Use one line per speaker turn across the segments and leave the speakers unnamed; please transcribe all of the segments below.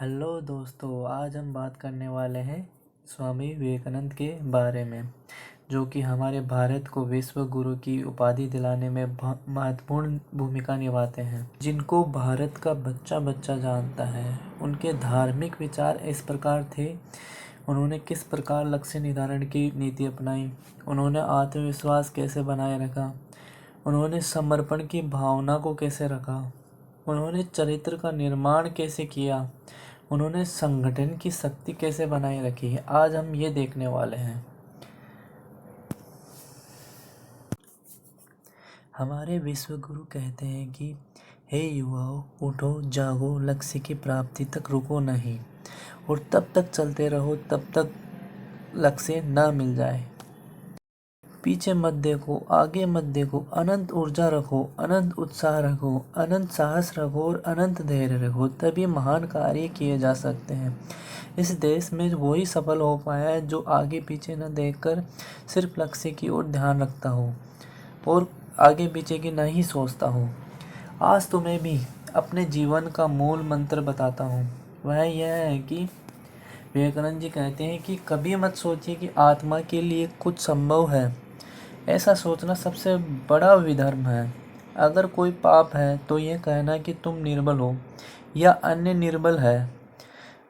Hello दोस्तों, आज हम बात करने वाले हैं स्वामी विवेकानंद के बारे में, जो कि हमारे भारत को विश्व गुरु की उपाधि दिलाने में महत्वपूर्ण भूमिका निभाते हैं, जिनको भारत का बच्चा बच्चा जानता है। उनके धार्मिक विचार इस प्रकार थे। उन्होंने किस प्रकार लक्ष्य निर्धारण की नीति अपनाई, उन्होंने आत्मविश्वास कैसे बनाए रखा, उन्होंने समर्पण की भावना को कैसे रखा, उन्होंने चरित्र का निर्माण कैसे किया, उन्होंने संगठन की शक्ति कैसे बनाए रखी है, आज हम ये देखने वाले हैं। हमारे विश्व गुरु कहते हैं कि हे युवाओं, उठो जागो, लक्ष्य की प्राप्ति तक रुको नहीं और तब तक चलते रहो तब तक लक्ष्य न मिल जाए। पीछे मत देखो, आगे मत देखो, अनंत ऊर्जा रखो, अनंत उत्साह रखो, अनंत साहस रखो और अनंत धैर्य रखो, तभी महान कार्य किए जा सकते हैं। इस देश में वही सफल हो पाया है जो आगे पीछे न देखकर सिर्फ लक्ष्य की ओर ध्यान रखता हो और आगे पीछे की नहीं सोचता हो। आज तुम्हें भी अपने जीवन का मूल मंत्र बताता हूँ। वह यह है कि विवेकानंद जी कहते हैं कि कभी मत सोचिए कि आत्मा के लिए कुछ संभव है। ऐसा सोचना सबसे बड़ा विधर्म है। अगर कोई पाप है तो यह कहना कि तुम निर्बल हो या अन्य निर्बल है।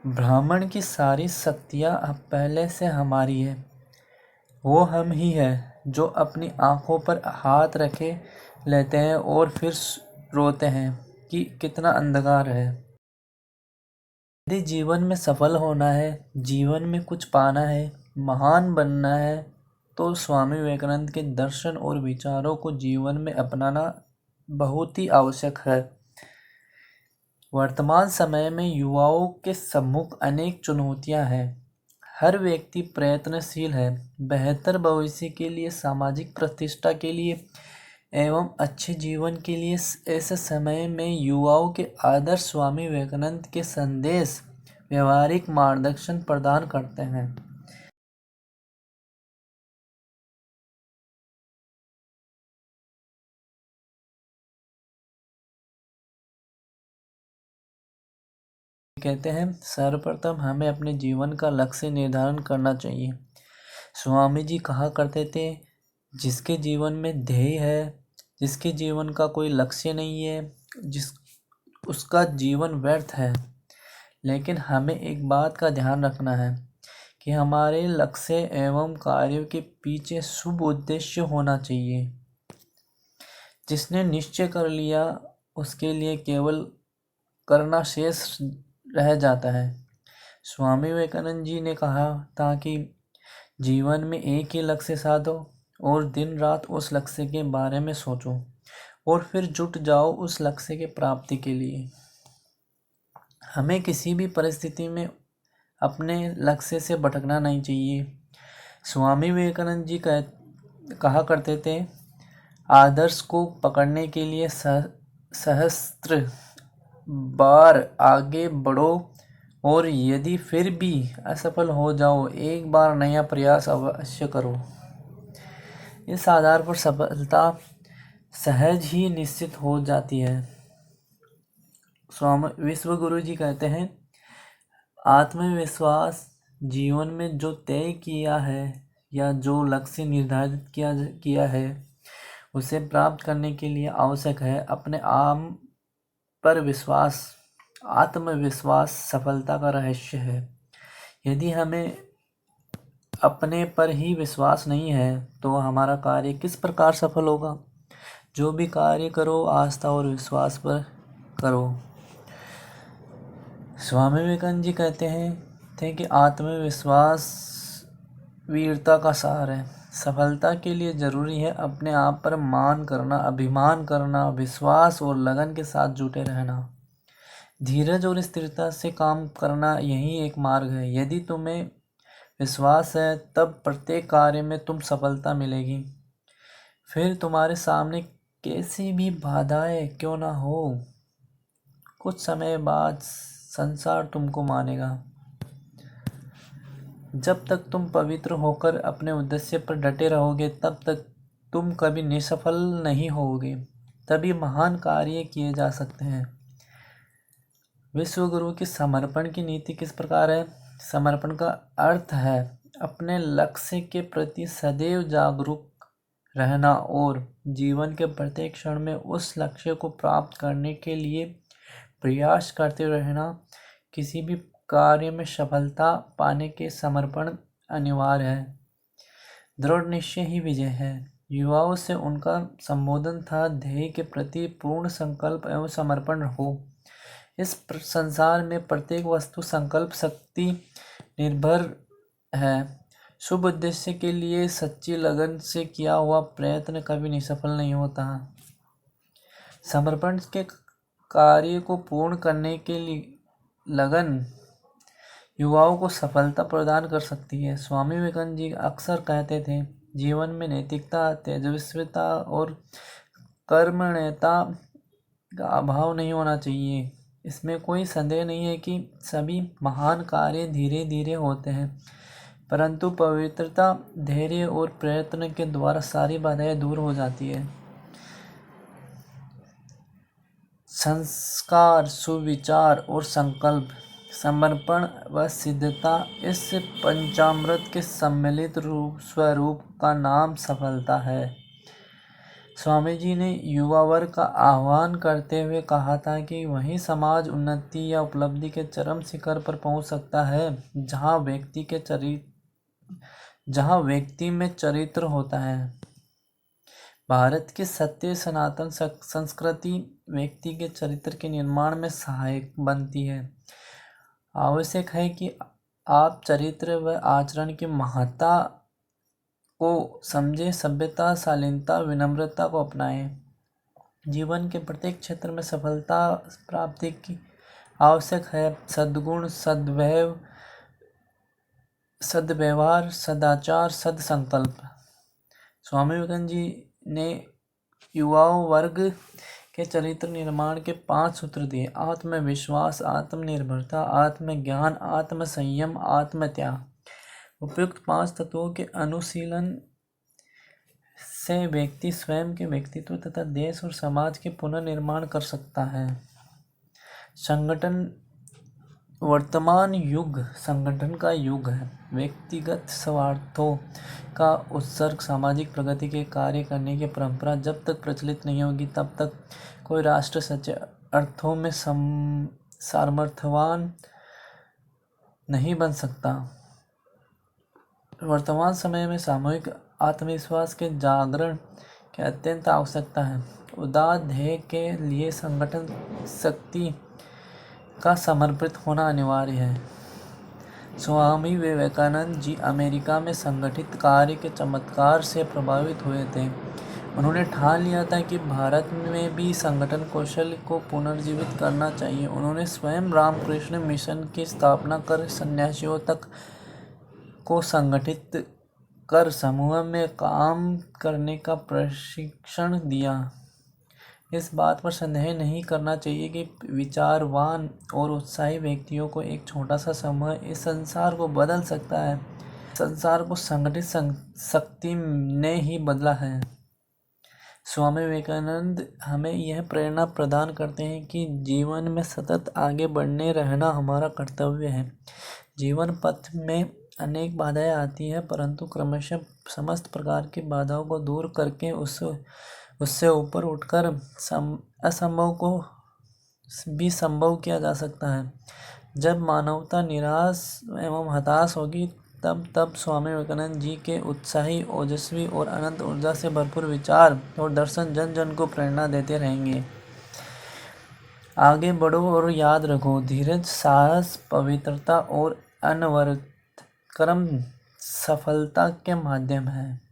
ब्राह्मण की सारी शक्तियाँ पहले से हमारी है। वो हम ही है जो अपनी आँखों पर हाथ रखे लेते हैं और फिर रोते हैं कि कितना अंधकार है। यदि जीवन में सफल होना है, जीवन में कुछ पाना है, महान बनना है, तो स्वामी विवेकानंद के दर्शन और विचारों को जीवन में अपनाना बहुत ही आवश्यक है। वर्तमान समय में युवाओं के सम्मुख अनेक चुनौतियां हैं। हर व्यक्ति प्रयत्नशील है, बेहतर भविष्य के लिए, सामाजिक प्रतिष्ठा के लिए एवं अच्छे जीवन के लिए। ऐसे समय में युवाओं के आदर्श स्वामी विवेकानंद के संदेश व्यवहारिक मार्गदर्शन प्रदान करते हैं। कहते हैं, सर्वप्रथम हमें अपने जीवन का लक्ष्य निर्धारण करना चाहिए। स्वामी जी कहा करते थे, जिसके जीवन में ध्येय है, जिसके जीवन का कोई लक्ष्य नहीं है, उसका जीवन व्यर्थ है। लेकिन हमें एक बात का ध्यान रखना है कि हमारे लक्ष्य एवं कार्यों के पीछे शुभ उद्देश्य होना चाहिए। जिसने निश्चय कर लिया उसके लिए केवल करना शेष रह जाता है। स्वामी विवेकानंद जी ने कहा था कि जीवन में एक ही लक्ष्य साधो और दिन रात उस लक्ष्य के बारे में सोचो और फिर जुट जाओ उस लक्ष्य के प्राप्ति के लिए। हमें किसी भी परिस्थिति में अपने लक्ष्य से भटकना नहीं चाहिए। स्वामी विवेकानंद जी कहा करते थे, आदर्श को पकड़ने के लिए सहस्त्र बार आगे बढ़ो और यदि फिर भी असफल हो जाओ, एक बार नया प्रयास अवश्य करो। इस आधार पर सफलता सहज ही निश्चित हो जाती है। स्वामी विश्व गुरु जी कहते हैं, आत्मविश्वास जीवन में जो तय किया है या जो लक्ष्य निर्धारित किया है उसे प्राप्त करने के लिए आवश्यक है अपने आप पर विश्वास। आत्मविश्वास सफलता का रहस्य है। यदि हमें अपने पर ही विश्वास नहीं है तो हमारा कार्य किस प्रकार सफल होगा। जो भी कार्य करो आस्था और विश्वास पर करो। स्वामी विवेकानंद जी कहते थे कि आत्मविश्वास वीरता का सार है। सफलता के लिए जरूरी है अपने आप पर मान करना, अभिमान करना, विश्वास और लगन के साथ जुटे रहना। धीरज और स्थिरता से काम करना, यही एक मार्ग है। यदि तुम्हें विश्वास है तब प्रत्येक कार्य में तुम सफलता मिलेगी। फिर तुम्हारे सामने कैसी भी बाधाएं क्यों ना हो, कुछ समय बाद संसार तुमको मानेगा। जब तक तुम पवित्र होकर अपने उद्देश्य पर डटे रहोगे तब तक तुम कभी निसफल नहीं होगे। तभी महान कार्य किए जा सकते हैं। विश्व गुरु की समर्पण की नीति किस प्रकार है? समर्पण का अर्थ है अपने लक्ष्य के प्रति सदैव जागरूक रहना और जीवन के प्रत्येक क्षण में उस लक्ष्य को प्राप्त करने के लिए प्रयास करते रहना। किसी भी कार्य में सफलता पाने के समर्पण अनिवार्य है। दृढ़ निश्चय ही विजय है। युवाओं से उनका संबोधन था, ध्येय के प्रति पूर्ण संकल्प एवं समर्पण हो। इस संसार में प्रत्येक वस्तु संकल्प शक्ति निर्भर है। शुभ उद्देश्य के लिए सच्ची लगन से किया हुआ प्रयत्न कभी निष्फल नहीं होता। समर्पण के कार्य को पूर्ण करने के लिए लगन युवाओं को सफलता प्रदान कर सकती है। स्वामी विवेकानंद जी अक्सर कहते थे, जीवन में नैतिकता, तेजस्विता और कर्मण्यता का अभाव नहीं होना चाहिए। इसमें कोई संदेह नहीं है कि सभी महान कार्य धीरे धीरे होते हैं, परंतु पवित्रता, धैर्य और प्रयत्न के द्वारा सारी बाधाएं दूर हो जाती है। संस्कार, सुविचार और संकल्प, समर्पण व सिद्धता, इस पंचामृत के सम्मिलित स्वरूप का नाम सफलता है। स्वामी जी ने युवा वर्ग का आह्वान करते हुए कहा था कि वही समाज उन्नति या उपलब्धि के चरम शिखर पर पहुंच सकता है जहां व्यक्ति में चरित्र होता है। भारत की सत्य सनातन संस्कृति व्यक्ति के चरित्र के निर्माण में सहायक बनती है। आवश्यक है कि आप चरित्र व आचरण की महत्ता को समझे, सभ्यता, शालीनता, विनम्रता को अपनाएं। जीवन के प्रत्येक क्षेत्र में सफलता प्राप्ति की आवश्यक है सद्गुण, सद्व्यवहार, सदाचार, सदसंकल्प। स्वामी विवेकानंद जी ने युवाओं वर्ग के चरित्र निर्माण के 5 सूत्र दिए: आत्मविश्वास, आत्मनिर्भरता, आत्मज्ञान, आत्मसंयम, आत्मत्याग। उपयुक्त 5 तत्वों के अनुशीलन से व्यक्ति स्वयं के व्यक्तित्व तथा देश और समाज के पुनर्निर्माण कर सकता है। संगठन, वर्तमान युग संगठन का युग है। व्यक्तिगत स्वार्थों का उत्सर्ग सामाजिक प्रगति के कार्य करने की परंपरा जब तक प्रचलित नहीं होगी तब तक कोई राष्ट्र सच्चे अर्थों में सामर्थ्यवान नहीं बन सकता। वर्तमान समय में सामूहिक आत्मविश्वास के जागरण की अत्यंत आवश्यकता है। उदात्त ध्येय के लिए संगठन शक्ति का समर्पित होना अनिवार्य है। स्वामी विवेकानंद जी अमेरिका में संगठित कार्य के चमत्कार से प्रभावित हुए थे। उन्होंने ठान लिया था कि भारत में भी संगठन कौशल को पुनर्जीवित करना चाहिए। उन्होंने स्वयं रामकृष्ण मिशन की स्थापना कर सन्यासियों तक को संगठित कर समूह में काम करने का प्रशिक्षण दिया। इस बात पर संदेह नहीं करना चाहिए कि विचारवान और उत्साही व्यक्तियों को एक छोटा सा समूह इस संसार को बदल सकता है। संसार को संगठित शक्ति ने ही बदला है। स्वामी विवेकानंद हमें यह प्रेरणा प्रदान करते हैं कि जीवन में सतत आगे बढ़ने रहना हमारा कर्तव्य है। जीवन पथ में अनेक बाधाएं आती हैं, परंतु क्रमशः समस्त प्रकार की बाधाओं को दूर करके उससे ऊपर उठकर असंभव को भी संभव किया जा सकता है। जब मानवता निराश एवं हताश होगी तब स्वामी विवेकानंद जी के उत्साही, ओजस्वी और अनंत ऊर्जा से भरपूर विचार और दर्शन जन जन को प्रेरणा देते रहेंगे। आगे बढ़ो और याद रखो, धीरज, साहस, पवित्रता और अनवरत कर्म सफलता के माध्यम है।